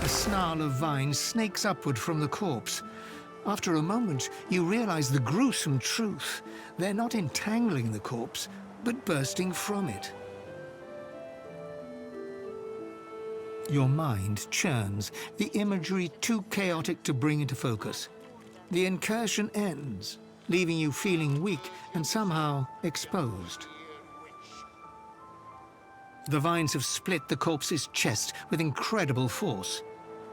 A snarl of vines snakes upward from the corpse. After a moment, you realize the gruesome truth. They're not entangling the corpse, but bursting from it. Your mind churns, the imagery too chaotic to bring into focus. The incursion ends, leaving you feeling weak and somehow exposed. The vines have split the corpse's chest with incredible force.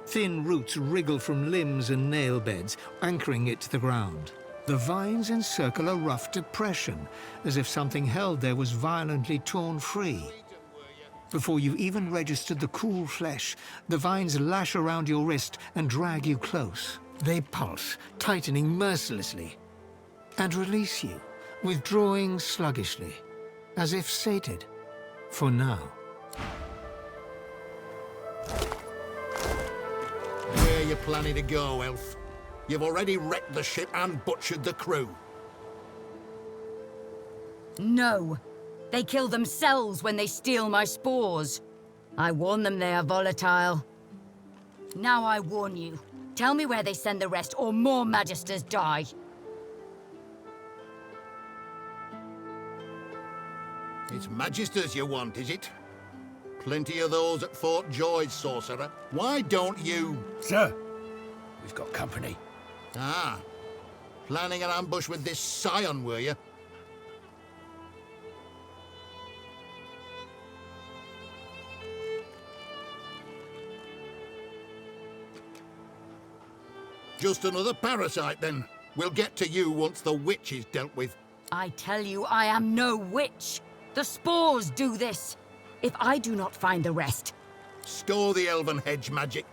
Thin roots wriggle from limbs and nail beds, anchoring it to the ground. The vines encircle a rough depression, as if something held there was violently torn free. Before you've even registered the cool flesh, the vines lash around your wrist and drag you close. They pulse, tightening mercilessly, and release you, withdrawing sluggishly, as if sated, for now. Where are you planning to go, Elf? You've already wrecked the ship and butchered the crew. No. They kill themselves when they steal my spores. I warn them they are volatile. Now I warn you. Tell me where they send the rest, or more Magisters die. It's Magisters you want, is it? Plenty of those at Fort George, Sorcerer. Why don't you... Sir, we've got company. Ah. Planning an ambush with this scion, were you? Just another parasite, then. We'll get to you once the witch is dealt with. I tell you, I am no witch. The spores do this. If I do not find the rest... Store the elven hedge magic.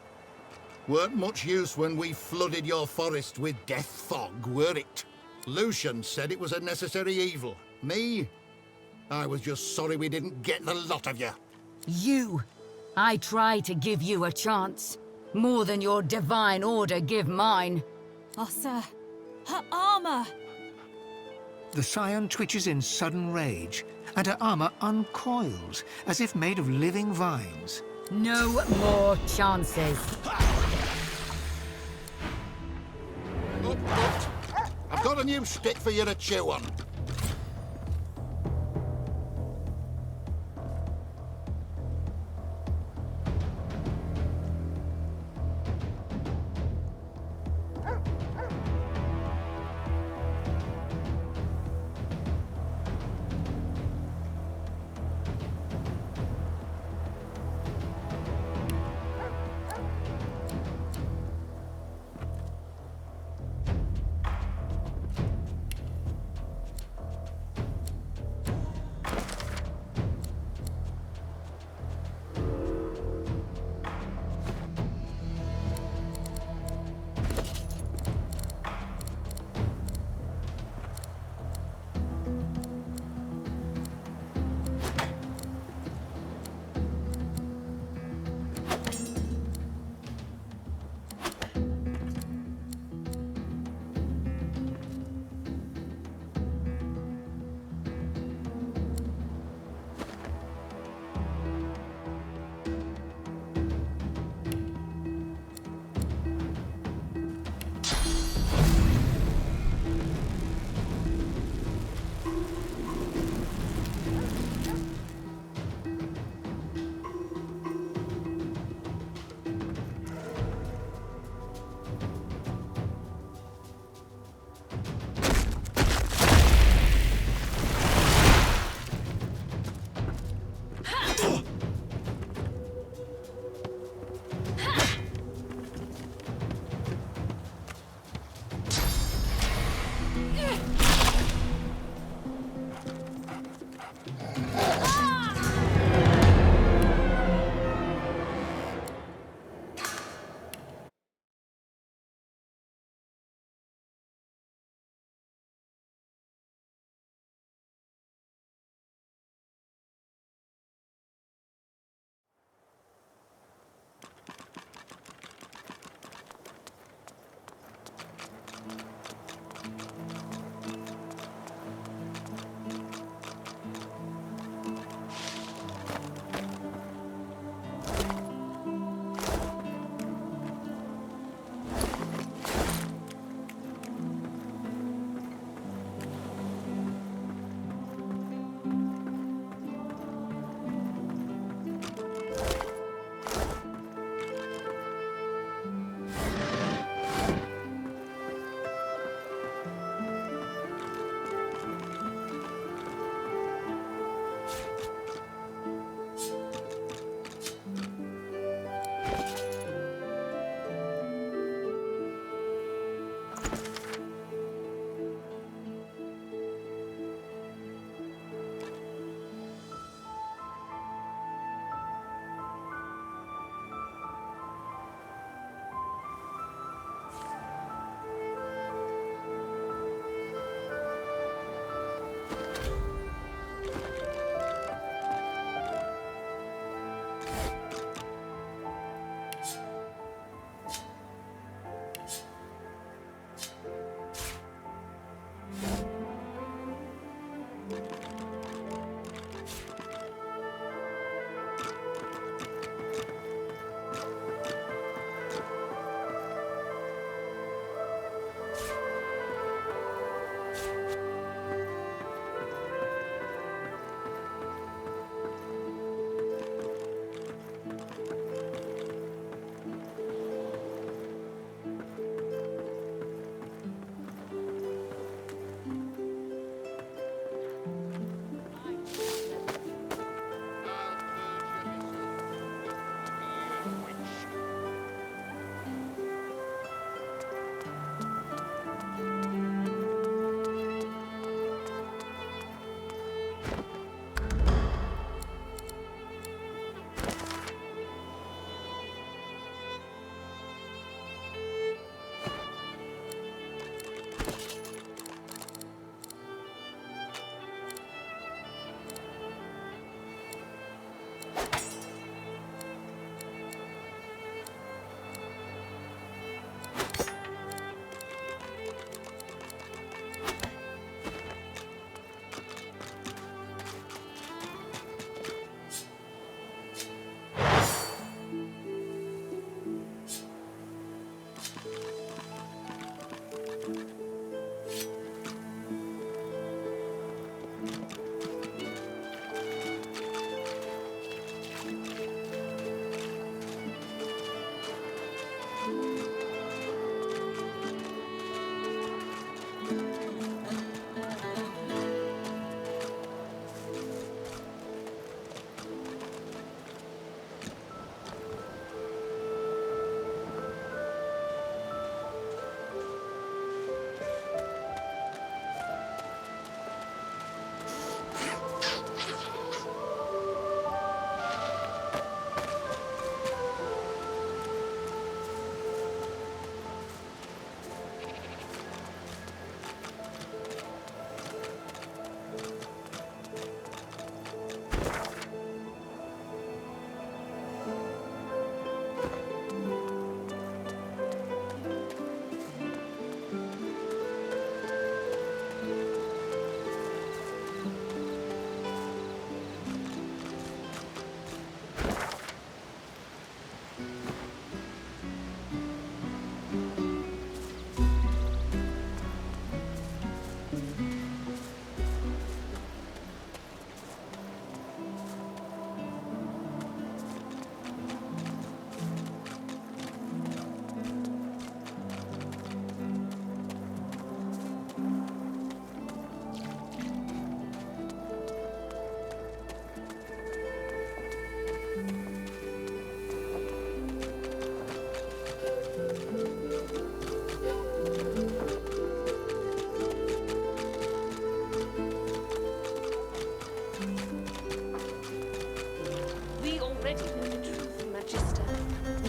Weren't much use when we flooded your forest with death fog, were it? Lucian said it was a necessary evil. Me? I was just sorry we didn't get the lot of you. You. I try to give you a chance. More than your divine order give mine. Oh, sir. Her armor! The scion twitches in sudden rage, and her armor uncoils, as if made of living vines. No more chances. Up. I've got a new stick for you to chew on.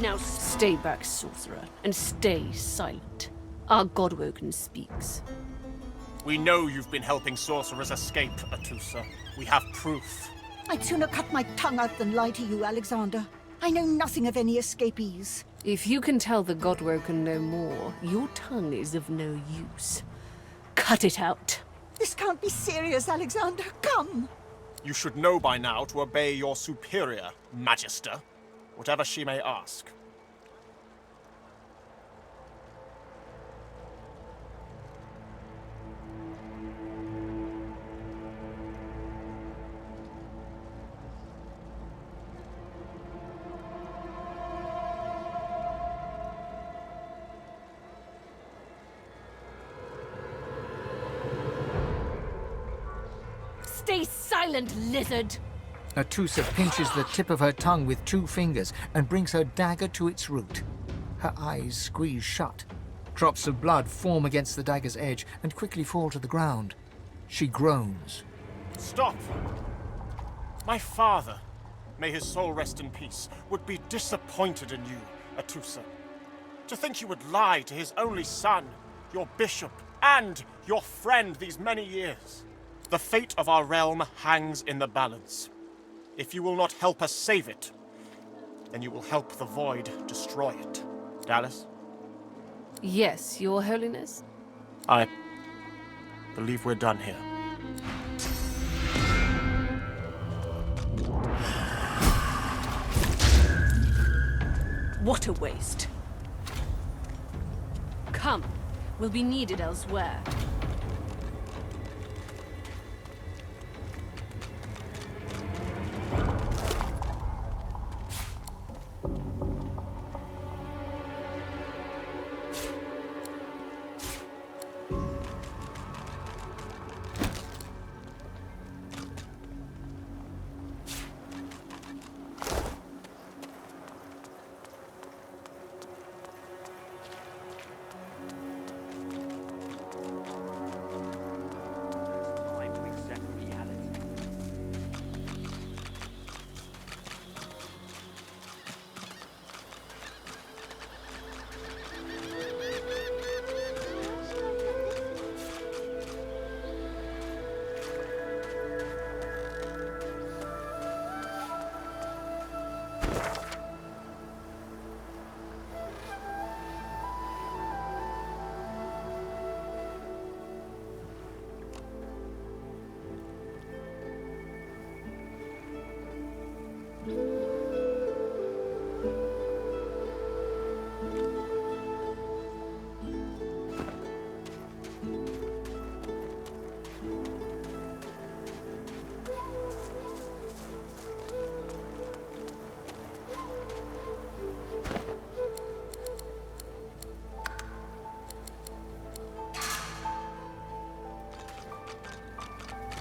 Now stay back, sorcerer, and stay silent. Our Godwoken speaks. We know you've been helping sorcerers escape, Atusa. We have proof. I'd sooner cut my tongue out than lie to you, Alexander. I know nothing of any escapees. If you can tell the Godwoken no more, your tongue is of no use. Cut it out. This can't be serious, Alexander. Come! You should know by now to obey your superior, Magister, whatever she may ask. Stay silent, lizard! Atusa pinches the tip of her tongue with 2 fingers and brings her dagger to its root. Her eyes squeeze shut. Drops of blood form against the dagger's edge and quickly fall to the ground. She groans. Stop! My father, may his soul rest in peace, would be disappointed in you, Atusa. To think you would lie to his only son, your bishop, and your friend these many years. The fate of our realm hangs in the balance. If you will not help us save it, then you will help the Void destroy it. Dallas? Yes, Your Holiness? I believe we're done here. What a waste. Come, we'll be needed elsewhere.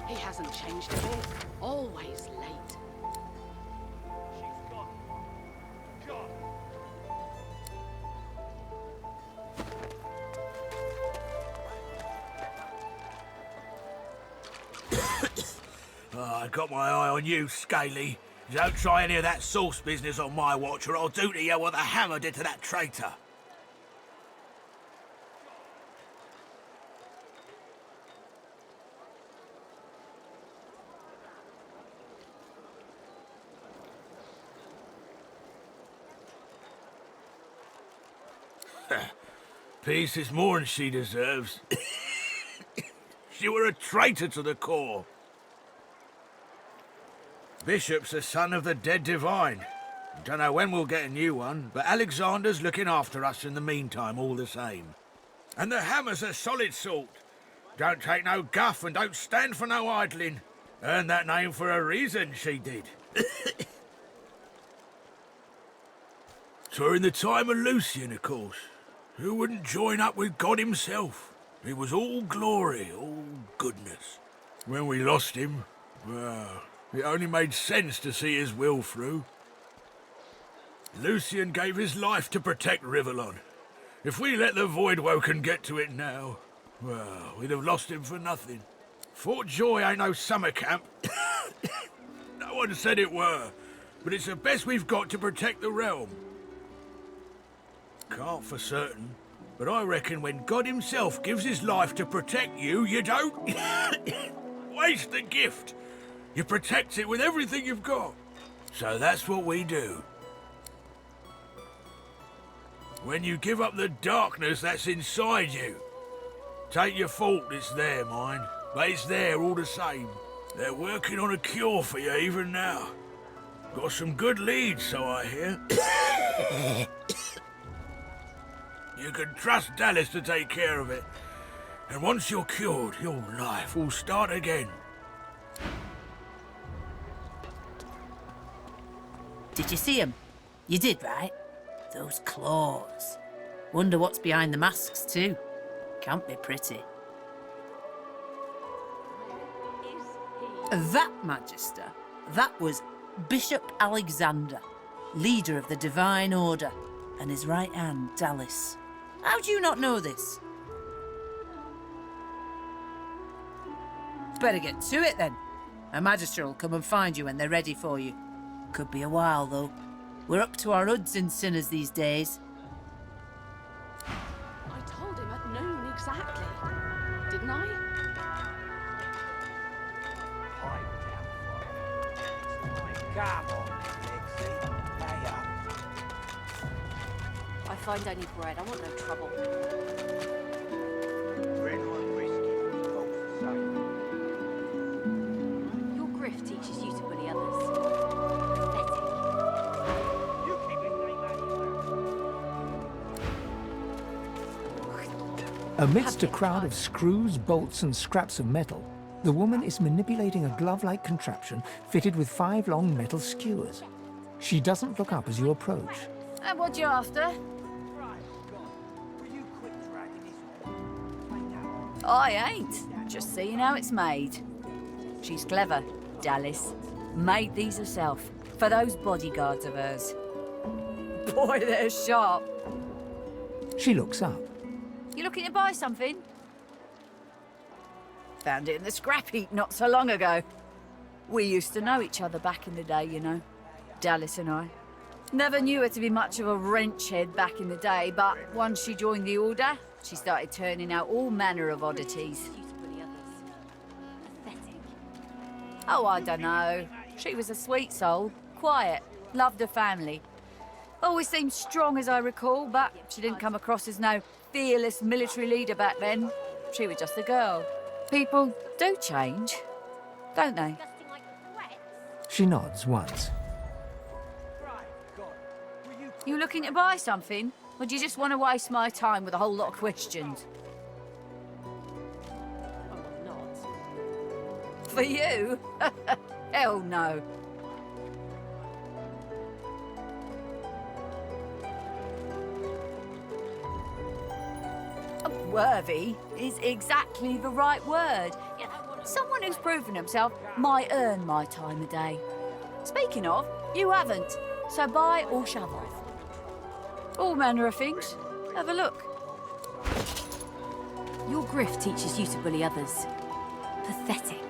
He hasn't changed a bit. Always late. She's gone. John. I got my eye on you, Scaly. Don't try any of that sauce business on my watch, or I'll do to you what the hammer did to that traitor. Peace is more than she deserves. She were a traitor to the core. Bishop's a son of the dead divine. Don't know when we'll get a new one, but Alexander's looking after us in the meantime all the same. And the hammer's a solid sort. Don't take no guff and don't stand for no idling. Earned that name for a reason, she did. Twere in the time of Lucian, of course. Who wouldn't join up with God himself? He was all glory, all goodness. When we lost him, well, it only made sense to see his will through. Lucian gave his life to protect Rivellon. If we let the Voidwoken get to it now, well, we'd have lost him for nothing. Fort Joy ain't no summer camp. No one said it were, but it's the best we've got to protect the realm. Can't for certain. But I reckon when God himself gives his life to protect you, you don't waste the gift. You protect it with everything you've got. So that's what we do. When you give up the darkness that's inside you. Take your fault, it's there, mind. But it's there all the same. They're working on a cure for you even now. Got some good leads, so I hear. You can trust Dallas to take care of it. And once you're cured, your life will start again. Did you see him? You did, right? Those claws. Wonder what's behind the masks, too. Can't be pretty. That, Magister, that was Bishop Alexander, leader of the Divine Order, and his right hand, Dallas. How do you not know this? Better get to it, then. A Magister will come and find you when they're ready for you. Could be a while, though. We're up to our hoods in sinners these days. I told him at noon exactly. Didn't I? Come on, Lexi. Hey up. I find I need bread. I want no trouble. Bread or brisket, both the same. Your grift teaches you to bully others. Pathetic. You keep his name out of your mouth. Amidst a crowd of screws, bolts, and scraps of metal, the woman is manipulating a glove-like contraption fitted with 5 long metal skewers. She doesn't look up as you approach. And what you after? Right, God. Will you quit dragging this on? I ain't. Just seeing how it's made. She's clever, Dallas. Made these herself, for those bodyguards of hers. Boy, they're sharp. She looks up. You looking to buy something? Found it in the scrap heap not so long ago. We used to know each other back in the day, you know. Dallas and I. Never knew her to be much of a wrench head back in the day, but once she joined the Order, she started turning out all manner of oddities. Oh, I don't know. She was a sweet soul, quiet, loved her family. Always seemed strong as I recall, but she didn't come across as no fearless military leader back then. She was just a girl. People do change, don't they? She nods once. You looking to buy something? Or do you just want to waste my time with a whole lot of questions? For you? Hell no. Worthy is exactly the right word. You know, someone who's proven himself might earn my time of day. Speaking of, you haven't, so buy or shove off. All manner of things. Have a look. Your grift teaches you to bully others. Pathetic.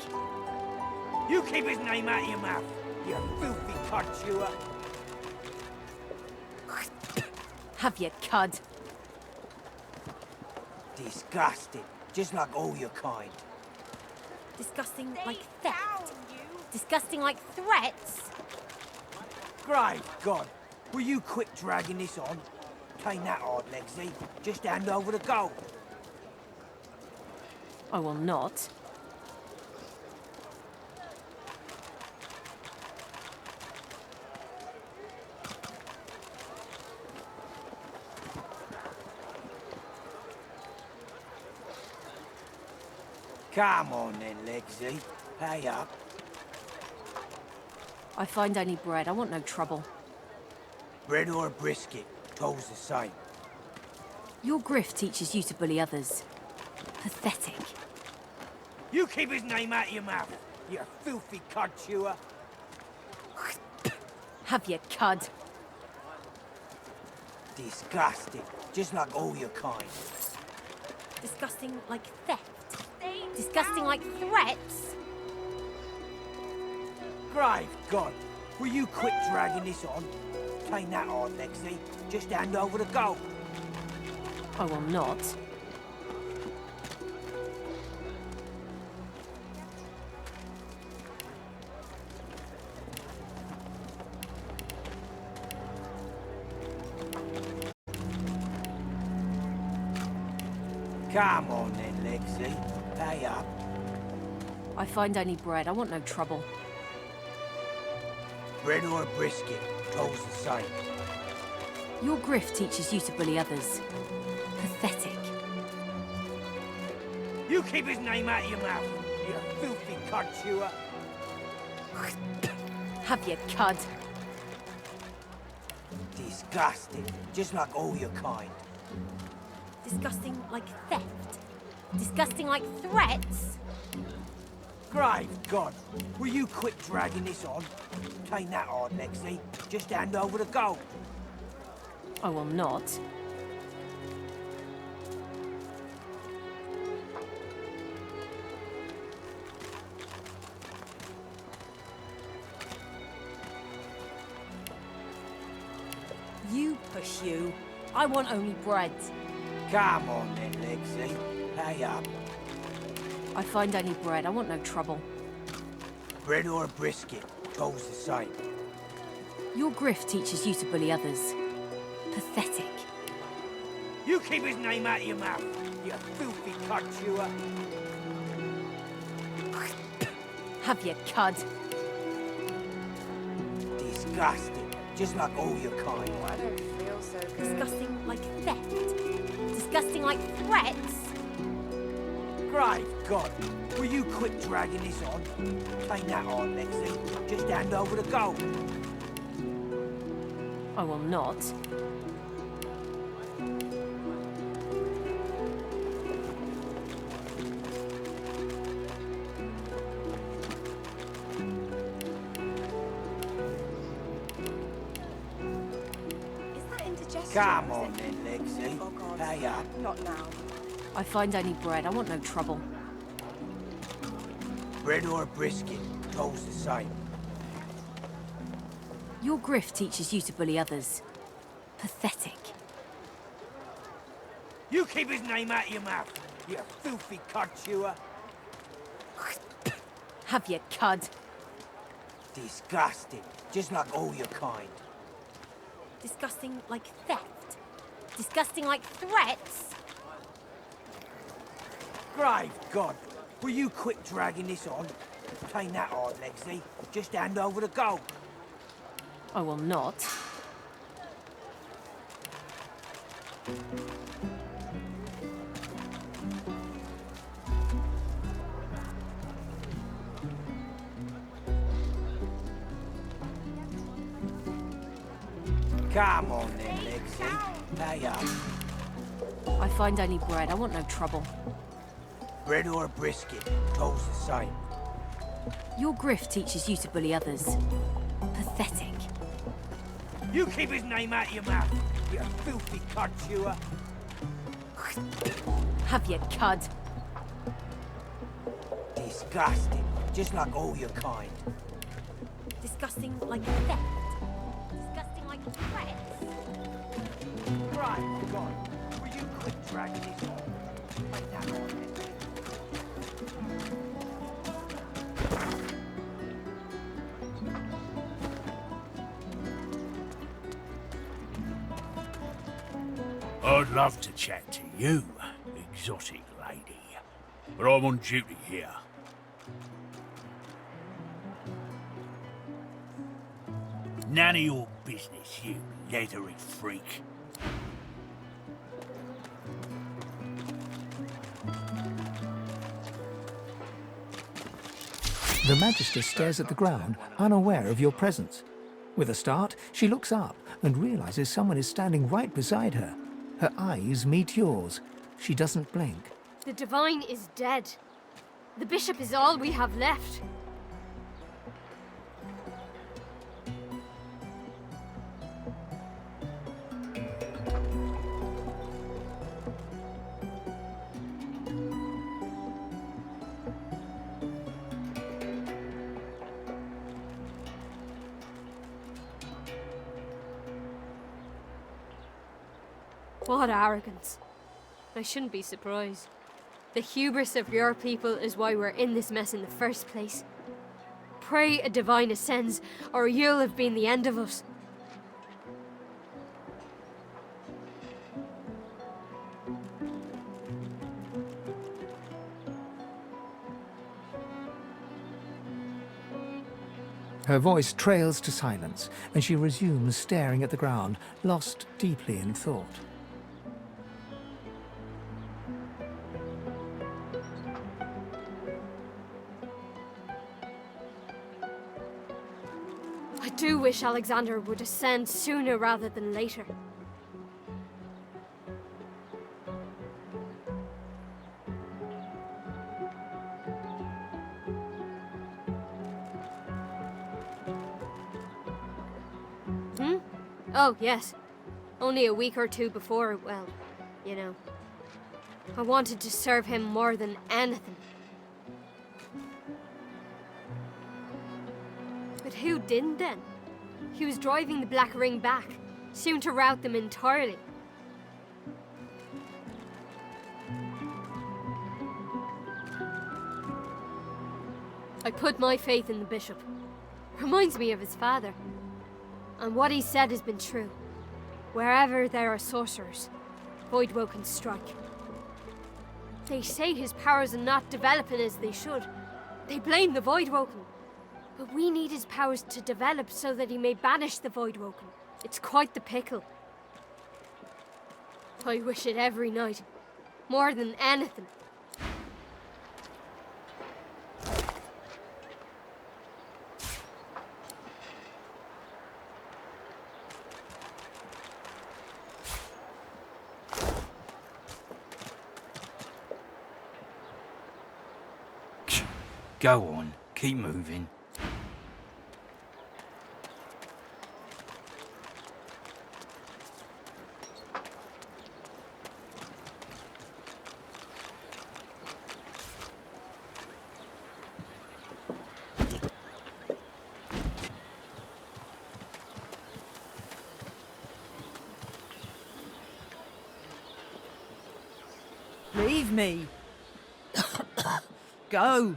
You keep his name out of your mouth, you filthy cud chewer. Have your cud. Disgusting, just like all your kind. Disgusting like theft. Disgusting like threats. Great God, will you quit dragging this on? Ain't that hard, Lexi. Just hand over the gold. I will not. Come on then, Lexi. Pay up. I find I need bread. I want no trouble. Bread or a brisket, toll's the same. Your grift teaches you to bully others. Pathetic. You keep his name out of your mouth, you filthy cud chewer. Have your cud. Disgusting, just like all your kind. Disgusting like theft. Disgusting like threats. Great God, will you quit dragging this on? Ain't that hard, Lexi. Just hand over the gold. I will not. Come on then, Lexi. Pay up. I find only bread. I want no trouble. Bread or a brisket, toll's the same. Your grift teaches you to bully others. Pathetic. You keep his name out of your mouth, you filthy cunt chewer. Have your cud. Disgusting, just like all your kind. Disgusting like theft. Disgusting like threats. Great God, will you quit dragging this on? Tain't that hard, Lexi. Just hand over the gold. I will not. You push you. I want only bread. Come on then, Lexi. Pay up. I find only bread. I want no trouble. Bread or a brisket, toll's the same. Your grift teaches you to bully others. Pathetic. You keep his name out of your mouth, you filthy cunt chewer. Have your cud. Disgusting, just like all your kind. I don't feel so good. Disgusting like theft. Disgusting like threats. Great God, will you quit dragging this on? Tain't that hard, Lexi. Just hand over the gold. I will not. Is that indigestion? Come Is on it- then, Lexi. Oh God. Pay up. Not now. I find only bread. I want no trouble. Bread or a brisket, toll's the same. Your grift teaches you to bully others. Pathetic. You keep his name out of your mouth, you filthy cunt chewer. Have your cud. Disgusting, just like all your kind. Disgusting like theft. Disgusting like threats. Great God, will you quit dragging this on? Tain't that hard, Lexi. Just hand over the gold. I will not. Come on then, Lexi. Pay up. I find only bread. I want no trouble. Bread or a brisket, toll's the same. Your grift teaches you to bully others. Pathetic. You keep his name out of your mouth, you filthy cunt chewer. Have your cud. Disgusting, just like all your kind. Disgusting like theft. Disgusting like threats. Right, God, will you quit dragging this on? Tain't that hard, Lexi. I'd love to chat to you, exotic lady, but I'm on duty here. None of your business, you leathery freak. The Magister stares at the ground, unaware of your presence. With a start, she looks up and realizes someone is standing right beside her. Her eyes meet yours. She doesn't blink. The Divine is dead. The Bishop is all we have left. What arrogance. I shouldn't be surprised. The hubris of your people is why we're in this mess in the first place. Pray a divine ascends, or you'll have been the end of us. Her voice trails to silence, and she resumes staring at the ground, lost deeply in thought. I do wish Alexander would ascend sooner rather than later. Oh, yes. Only a week or two before, well, you know. I wanted to serve him more than anything. But who didn't then? He was driving the Black Ring back, soon to rout them entirely. I put my faith in the bishop. Reminds me of his father. And what he said has been true. Wherever there are sorcerers, Voidwoe can strike. They say his powers are not developing as they should. They blame the Voidwoken. But we need his powers to develop so that he may banish the Voidwoken. It's quite the pickle. I wish it every night. More than anything. Go on, keep moving. Leave me. Go.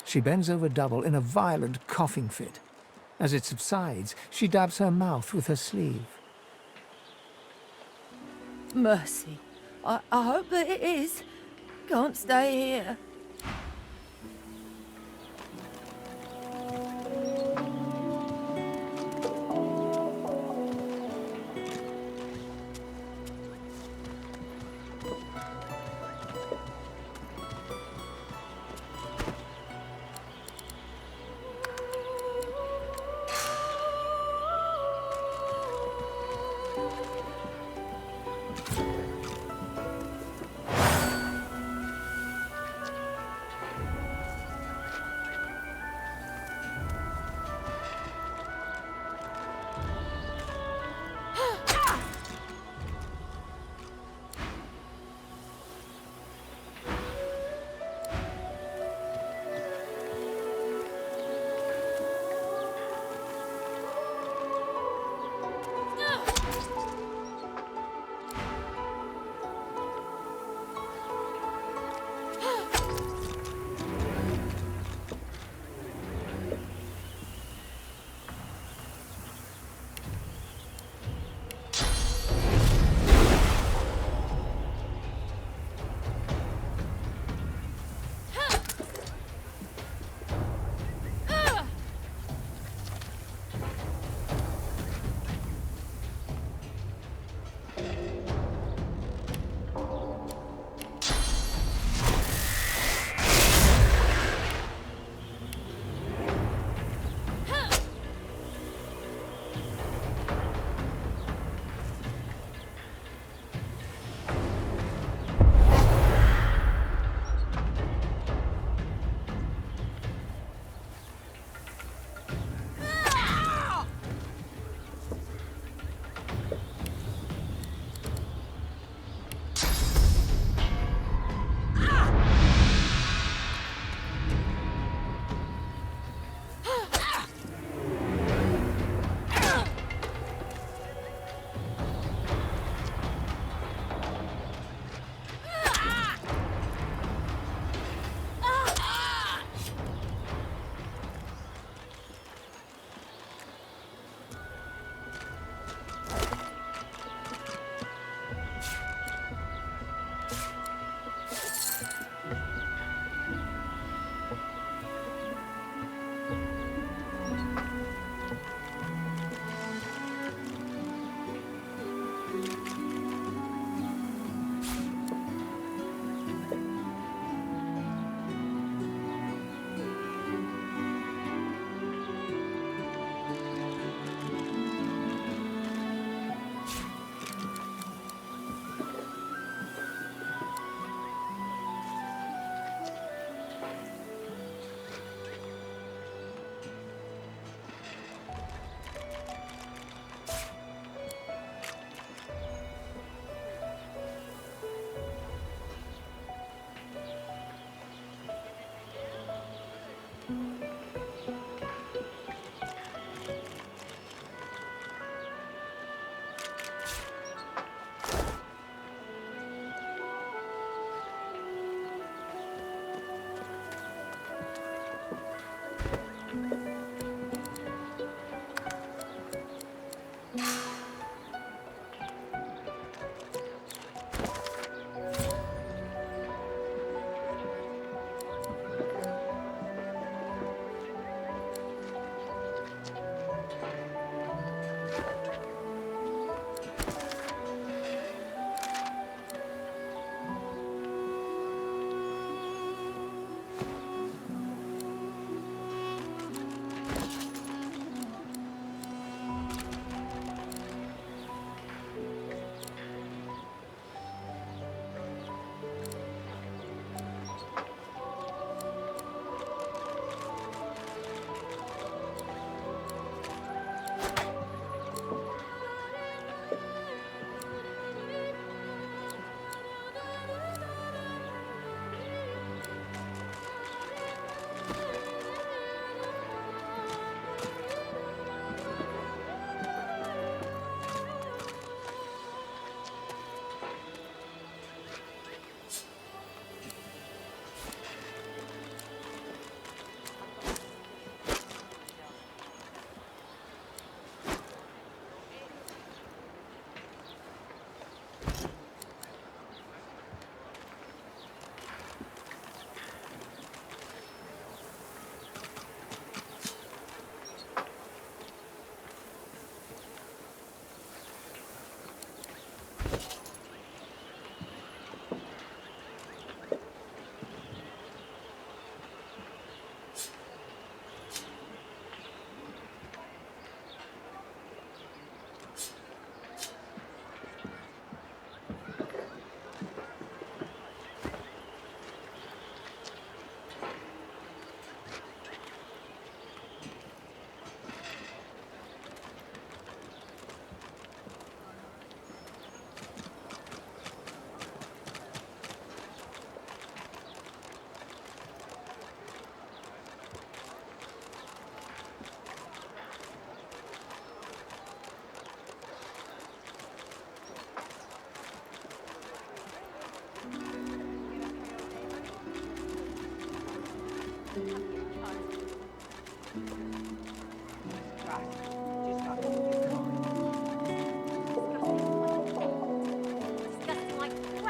She bends over double in a violent coughing fit. As it subsides, she dabs her mouth with her sleeve. Mercy. I hope that it is. Can't stay here.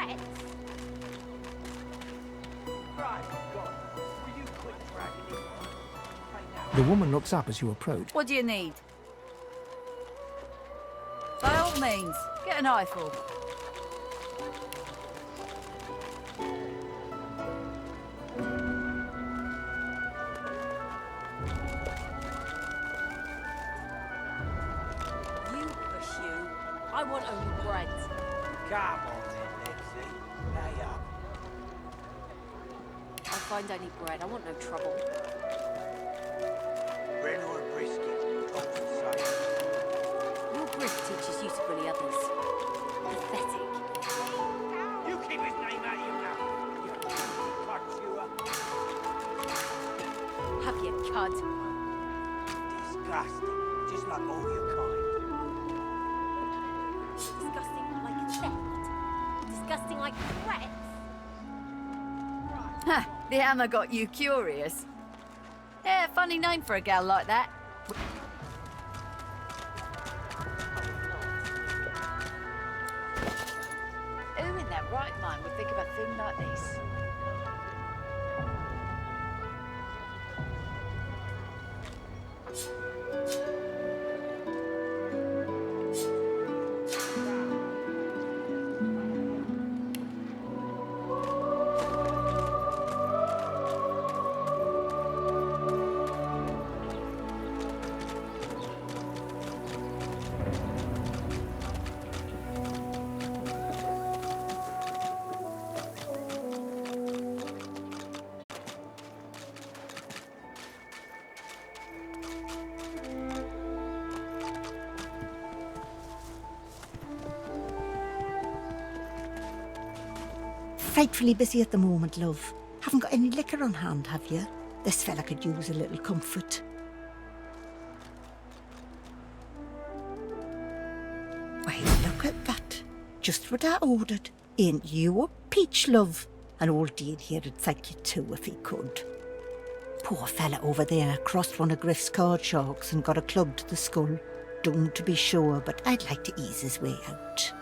threats? Right, God. Will you quit dragging this on? Take that The woman looks up as you approach. What do you need? By all means, get an eyeful. You push you. I want only bread. Come on then, Lexi. Pay up. I'll find only bread. I want no trouble. Bread or a brisket? Top for sale. Your grit teaches you to bully others. Pathetic. You keep his name out of your mouth. You cud chewer. Have your cud. Disgusting. Just like all your kind. Disgusting like theft. Disgusting like threats. Ha! The hammer got you curious. Yeah, funny name for a gal like that. Who in their right mind would think of a thing like this? Frightfully busy at the moment, love. Haven't got any liquor on hand, have you? This fella could use a little comfort. Why, look at that. Just what I ordered. Ain't you a peach, love? And old Dean here'd thank you too if he could. Poor fella over there crossed one of Griff's card sharks and got a club to the skull. Doomed to be sure, but I'd like to ease his way out.